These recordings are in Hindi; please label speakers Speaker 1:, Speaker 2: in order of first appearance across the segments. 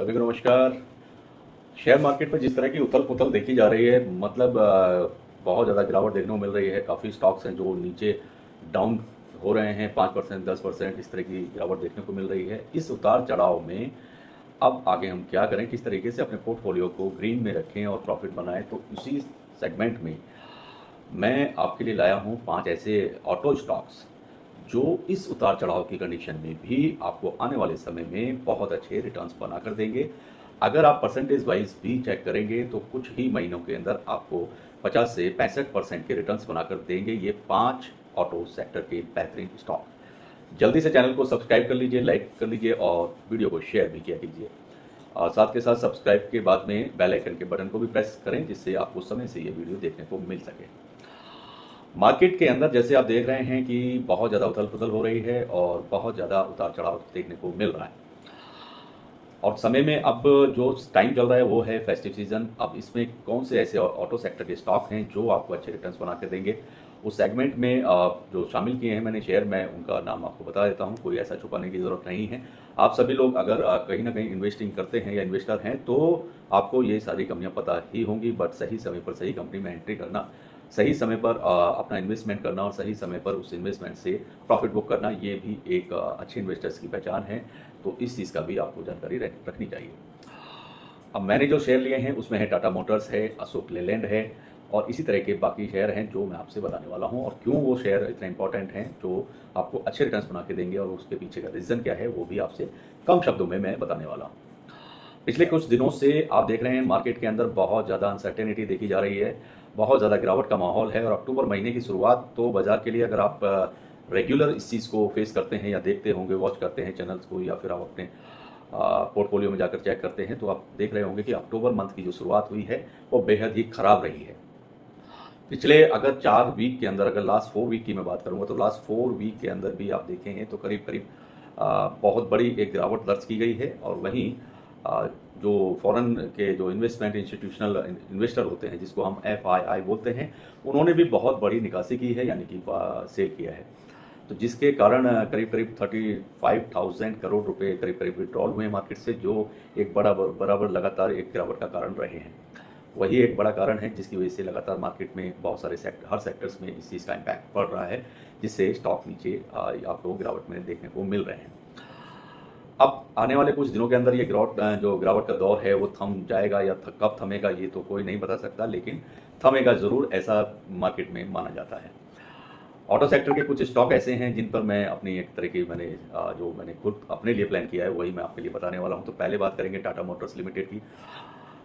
Speaker 1: सभी को नमस्कार। शेयर मार्केट में जिस तरह की उथल पुथल देखी जा रही है, मतलब बहुत ज़्यादा गिरावट देखने को मिल रही है। काफ़ी स्टॉक्स हैं जो नीचे डाउन हो रहे हैं, 5% 10% इस तरह की गिरावट देखने को मिल रही है। इस उतार चढ़ाव में अब आगे हम क्या करें, किस तरीके से अपने पोर्टफोलियो को ग्रीन में रखें और प्रॉफिट बनाएं, तो इसी सेगमेंट में मैं आपके लिए लाया हूँ 5 ऐसे ऑटो स्टॉक्स जो इस उतार चढ़ाव की कंडीशन में भी आपको आने वाले समय में बहुत अच्छे रिटर्न्स बना कर देंगे। अगर आप परसेंटेज वाइज भी चेक करेंगे तो कुछ ही महीनों के अंदर आपको 50 से 65% के रिटर्न्स बनाकर देंगे ये 5 ऑटो सेक्टर के बेहतरीन स्टॉक। जल्दी से चैनल को सब्सक्राइब कर लीजिए, लाइक कर लीजिए और वीडियो को शेयर भी किया कीजिए। और साथ के साथ सब्सक्राइब के बाद में बेल आइकन के बटन को भी प्रेस करें, जिससे आपको समय से ये वीडियो देखने को मिल सके। मार्केट के अंदर जैसे आप देख रहे हैं कि बहुत ज़्यादा उथल पुथल हो रही है और बहुत ज़्यादा उतार चढ़ाव देखने को मिल रहा है। और समय में अब जो टाइम चल रहा है वो है फेस्टिव सीजन। अब इसमें कौन से ऐसे ऑटो सेक्टर के स्टॉक हैं जो आपको अच्छे रिटर्न्स बना के देंगे, उस सेगमेंट में जो शामिल किए हैं मैंने शेयर, मैं उनका नाम आपको बता देता हूं। कोई ऐसा छुपाने की ज़रूरत नहीं है। आप सभी लोग अगर कहीं ना कहीं इन्वेस्टिंग करते हैं या इन्वेस्टर हैं तो आपको ये सारी कंपनियां पता ही होंगी। बट सही समय पर सही कंपनी में एंट्री करना, सही समय पर अपना इन्वेस्टमेंट करना और सही समय पर उस इन्वेस्टमेंट से प्रॉफिट बुक करना, ये भी एक अच्छे इन्वेस्टर्स की पहचान है। तो इस चीज़ का भी आपको जानकारी रखनी चाहिए। अब मैंने जो शेयर लिए हैं उसमें है टाटा मोटर्स है, अशोक लेलैंड है और इसी तरह के बाकी शेयर हैं जो मैं आपसे बताने वाला हूं। और क्यों वो शेयर इतने इंपॉर्टेंट हैं जो आपको अच्छे रिटर्न्स बना के देंगे और उसके पीछे का रीज़न क्या है वो भी आपसे कम शब्दों में मैं बताने वाला हूँ। पिछले कुछ दिनों से आप देख रहे हैं मार्केट के अंदर बहुत ज़्यादा अनसर्टेनिटी देखी जा रही है, बहुत ज़्यादा गिरावट का माहौल है। और अक्टूबर महीने की शुरुआत तो बाजार के लिए, अगर आप रेगुलर इस चीज़ को फेस करते हैं या देखते होंगे, वॉच करते हैं चैनल्स को, या फिर आप अपने पोर्टफोलियो में जाकर चेक करते हैं, तो आप देख रहे होंगे कि अक्टूबर मंथ की जो शुरुआत हुई है वो बेहद ही ख़राब रही है। पिछले अगर 4 वीक के अंदर, अगर लास्ट 4 वीक की मैं बात करूंगा तो लास्ट 4 वीक के अंदर भी आप देखेंगे तो करीब करीब बहुत बड़ी एक गिरावट दर्ज की गई है। और वहीं जो फॉरेन के जो इन्वेस्टमेंट इंस्टीट्यूशनल इन्वेस्टर होते हैं, जिसको हम FII बोलते हैं, उन्होंने भी बहुत बड़ी निकासी की है, यानी कि सेल किया है। तो जिसके कारण करीब करीब 35,000 करोड़ रुपए करीब करीब विड्रॉल हुए मार्केट से, जो एक बराबर लगातार एक गिरावट का कारण रहे हैं। वही एक बड़ा कारण है जिसकी वजह से लगातार मार्केट में बहुत सारे हर सेक्टर्स में इस चीज़ का इम्पैक्ट पड़ रहा है, जिससे स्टॉक नीचे आपको गिरावट में देखने को मिल रहे हैं। अब आने वाले कुछ दिनों के अंदर ये जो गिरावट का दौर है वो थम जाएगा या कब थमेगा ये तो कोई नहीं बता सकता, लेकिन थमेगा ज़रूर, ऐसा मार्केट में माना जाता है। ऑटो सेक्टर के कुछ स्टॉक ऐसे हैं जिन पर मैं अपनी एक तरह की जो मैंने खुद अपने लिए प्लान किया है वही मैं आपके लिए बताने वाला हूं। तो पहले बात करेंगे टाटा मोटर्स लिमिटेड की।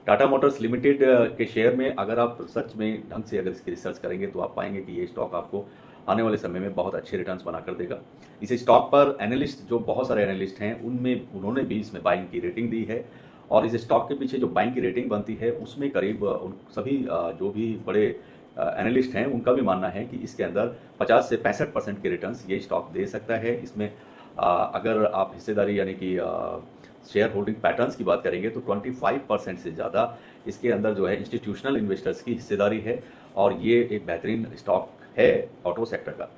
Speaker 1: टाटा मोटर्स लिमिटेड के शेयर में अगर आप सच में ढंग से अगर इसकी रिसर्च करेंगे तो आप पाएंगे कि ये स्टॉक आपको आने वाले समय में बहुत अच्छे रिटर्न्स बना कर देगा। इस स्टॉक पर एनालिस्ट, जो बहुत सारे एनालिस्ट हैं, उनमें उन्होंने भी इसमें बाइंग की रेटिंग दी है। और इस स्टॉक के पीछे जो बाइंग की रेटिंग बनती है उसमें करीब उन सभी जो भी बड़े एनालिस्ट हैं उनका भी मानना है कि इसके अंदर 50 से 65% के रिटर्न्स ये स्टॉक दे सकता है। इसमें अगर आप हिस्सेदारी यानी कि शेयर होल्डिंग पैटर्न्स की बात करेंगे तो 25% से ज़्यादा इसके अंदर जो है इंस्टीट्यूशनल इन्वेस्टर्स की हिस्सेदारी है। और ये एक बेहतरीन स्टॉक है ऑटो सेक्टर का।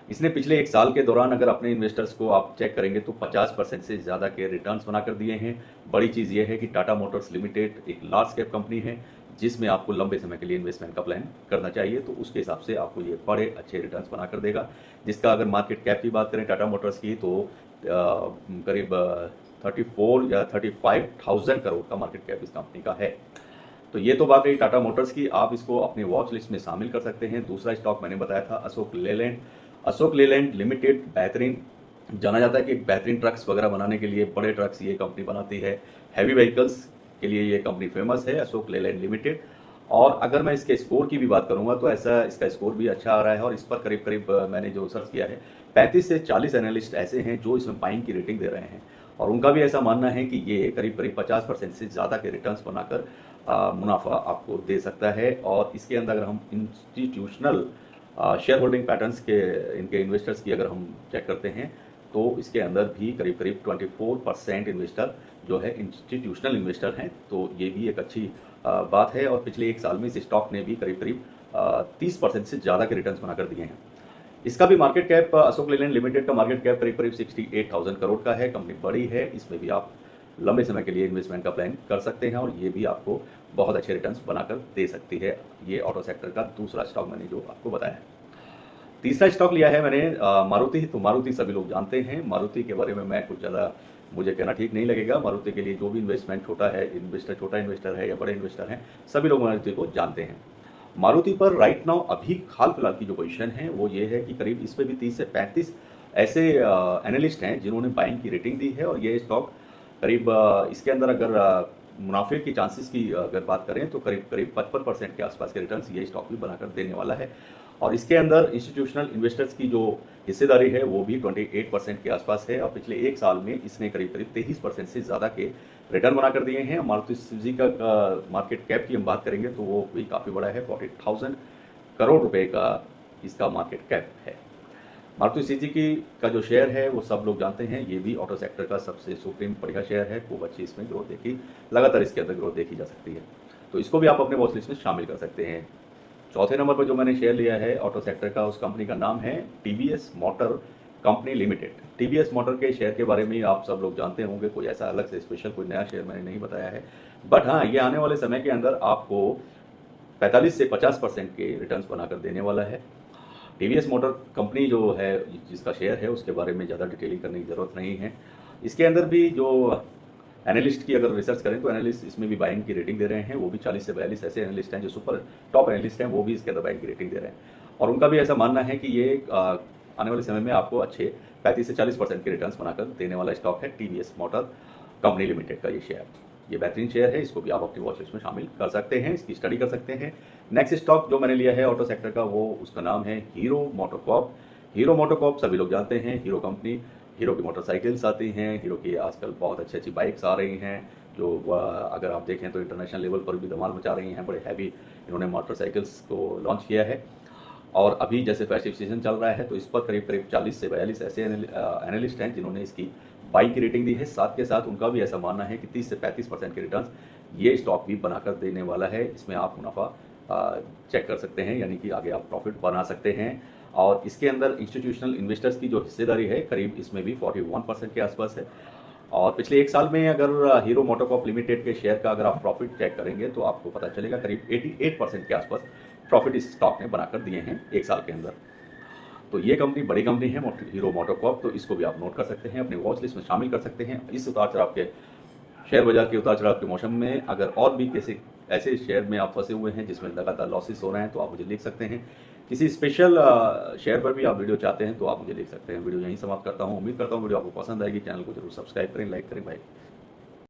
Speaker 1: इसने पिछले 1 साल के दौरान अगर अपने इन्वेस्टर्स को आप चेक करेंगे तो 50% से ज़्यादा के रिटर्न्स बनाकर दिए हैं। बड़ी चीज़ ये है कि टाटा मोटर्स लिमिटेड एक लार्ज कैप कंपनी है जिसमें आपको लंबे समय के लिए इन्वेस्टमेंट का प्लान करना चाहिए, तो उसके हिसाब से आपको ये बड़े अच्छे रिटर्न्स बनाकर देगा। जिसका अगर मार्केट कैप की बात करें टाटा मोटर्स की तो करीब 34 या 35,000 करोड़ का मार्केट कैप इस कंपनी का है। तो ये तो बात रही टाटा मोटर्स की, आप इसको अपनी वॉच लिस्ट में शामिल कर सकते हैं। दूसरा स्टॉक मैंने बताया था अशोक लेलैंड। अशोक लेलैंड लिमिटेड बेहतरीन जाना जाता है कि बेहतरीन ट्रक्स वगैरह बनाने के लिए, बड़े ट्रक्स ये कंपनी बनाती है, हैवी व्हीकल्स के लिए ये कंपनी फेमस है, अशोक लेलैंड लिमिटेड। और अगर मैं इसके स्कोर की भी बात करूंगा तो ऐसा इसका स्कोर भी अच्छा आ रहा है। और इस पर करीब करीब मैंने जो सर्च किया है 35 से 40 एनालिस्ट ऐसे हैं जो इसमें बाइंग की रेटिंग दे रहे हैं। और उनका भी ऐसा मानना है कि ये करीब करीब 50% से ज़्यादा के रिटर्न्स बनाकर मुनाफा आपको दे सकता है। और इसके अंदर अगर हम इंस्टीट्यूशनल शेयर होल्डिंग पैटर्न्स के इनके इन्वेस्टर्स की अगर हम चेक करते हैं तो इसके अंदर भी करीब करीब 24% इन्वेस्टर जो है इंस्टीट्यूशनल इन्वेस्टर हैं। तो ये भी एक अच्छी बात है। और पिछले 1 साल में इस स्टॉक ने भी करीब करीब 30% से ज़्यादा के रिटर्न्स बनाकर दिए हैं। इसका भी market cap, Ashok Leyland limited का मार्केट कैप करीब करीब 68,000 करोड़ का है। कंपनी बड़ी है, इसमें भी आप लंबे समय के लिए इन्वेस्टमेंट का प्लान कर सकते हैं और ये भी आपको बहुत अच्छे रिटर्न्स बनाकर दे सकती है। ये ऑटो सेक्टर का दूसरा स्टॉक मैंने जो आपको बताया है। तीसरा स्टॉक लिया है मैंने मारुति। तो मारुति सभी लोग जानते हैं, मारुति के बारे में मैं कुछ ज़्यादा मुझे कहना ठीक नहीं लगेगा। मारुति के लिए जो भी इन्वेस्टमेंट छोटा इन्वेस्टर है या बड़े इन्वेस्टर हैं, सभी लोग मारुति को जानते हैं। मारुति पर राइट नाउ अभी हाल फिलहाल की जो पोजीशन है वो ये है कि करीब इस पे भी 30 से 35 ऐसे एनालिस्ट हैं जिन्होंने बाइंग की रेटिंग दी है और ये स्टॉक करीब इसके अंदर अगर मुनाफे की चांसेस की अगर बात करें तो करीब करीब 55% के आसपास के रिटर्न्स ये स्टॉक भी बनाकर देने वाला है। और इसके अंदर इंस्टीट्यूशनल इन्वेस्टर्स की जो हिस्सेदारी है वो भी 28% के आसपास है और पिछले एक साल में इसने करीब करीब 23% से ज़्यादा के रिटर्न बनाकर दिए हैं। मारुति सुजुकी का मार्केट कैप की हम बात करेंगे तो वो भी काफ़ी बड़ा है, 40,000 करोड़ रुपए का इसका मार्केट कैप है। मारुति सुजुकी का जो शेयर है वो सब लोग जानते हैं, ये भी ऑटो सेक्टर का सबसे सुप्रीम बढ़िया शेयर है। खूब अच्छी इसमें ग्रोथ देखी, लगातार इसके अंदर ग्रोथ देखी जा सकती है, तो इसको भी आप अपने वॉच लिस्ट में शामिल कर सकते हैं। चौथे नंबर पर जो मैंने शेयर लिया है ऑटो सेक्टर का, उस कंपनी का नाम है TVS motor company limited. TVS motor के शेयर के बारे में आप सब लोग जानते होंगे, कोई ऐसा अलग से स्पेशल कोई नया शेयर मैंने नहीं बताया है। बट हाँ, ये आने वाले समय के अंदर आपको 45 से 50% के रिटर्न्स बनाकर देने वाला है। टीवीएस मोटर कंपनी जो है जिसका शेयर है उसके बारे में ज़्यादा डिटेलिंग करने की ज़रूरत नहीं है। इसके अंदर भी जो एनालिस्ट की अगर रिसर्च करें तो एनालिस्ट इसमें भी बाइंग की रेटिंग दे रहे हैं, वो भी 40 से 42 ऐसे एनालिस्ट हैं जो सुपर टॉप एनालिस्ट हैं, वो भी इसके अंदर बाइंग की रेटिंग दे रहे हैं। और उनका भी ऐसा मानना है कि ये आने वाले समय में आपको अच्छे 35 से 40% के रिटर्न्स बनाकर देने वाला स्टॉक है टीवीएस मोटर कंपनी लिमिटेड का ये शेयर। ये बेहतरीन शेयर है, इसको भी आप अपनी वॉच लिस्ट में शामिल कर सकते हैं, इसकी स्टडी कर सकते हैं। नेक्स्ट स्टॉक जो मैंने लिया है ऑटो सेक्टर का, वो उसका नाम है हीरो मोटोकॉर्प। हीरो मोटोकॉर्प सभी लोग जानते हैं, हीरो कंपनी, हीरो की मोटरसाइकिल्स आती हैं, हीरो की आजकल बहुत अच्छी अच्छी बाइक्स आ रही हैं जो अगर आप देखें तो इंटरनेशनल लेवल पर भी धमाल मचा रही हैं। बड़े हैवी इन्होंने मोटरसाइकिल्स को लॉन्च किया है और अभी जैसे फेस्टिव सीजन चल रहा है तो इस पर करीब करीब 40 से 42 ऐसे एनालिस्ट हैं जिन्होंने इसकी बाइक की रेटिंग दी है। साथ के साथ उनका भी ऐसा मानना है कि 30 से 35% के रिटर्न्स ये स्टॉक भी बनाकर देने वाला है। इसमें आप मुनाफा चेक कर सकते हैं, यानी कि आगे आप प्रॉफिट बना सकते हैं। और इसके अंदर इंस्टीट्यूशनल इन्वेस्टर्स की जो हिस्सेदारी है करीब इसमें भी 41% के आसपास है। और पिछले एक साल में अगर हीरो मोटोकॉर्प लिमिटेड के शेयर का अगर आप प्रॉफिट चेक करेंगे तो आपको पता चलेगा करीब 88% के आसपास प्रॉफिट इस स्टॉक ने बनाकर दिए हैं एक साल के अंदर। तो ये कंपनी बड़ी कंपनी है हीरो मोटोकॉर्प, तो इसको भी आप नोट कर सकते हैं, अपने वॉच लिस्ट में शामिल कर सकते हैं। इस उतार चढ़ाव के शेयर बाजार के उतार चढ़ाव के मौसम में अगर और भी कैसे ऐसे शेयर में आप फंसे हुए हैं जिसमें लगातार लॉसेस हो रहे हैं तो आप मुझे लिख सकते हैं। किसी स्पेशल शेयर पर भी आप वीडियो चाहते हैं तो आप मुझे लिख सकते हैं। वीडियो यहीं समाप्त करता हूँ। उम्मीद करता हूँ वीडियो आपको पसंद आएगी। चैनल को जरूर सब्सक्राइब करें, लाइक करें भाई।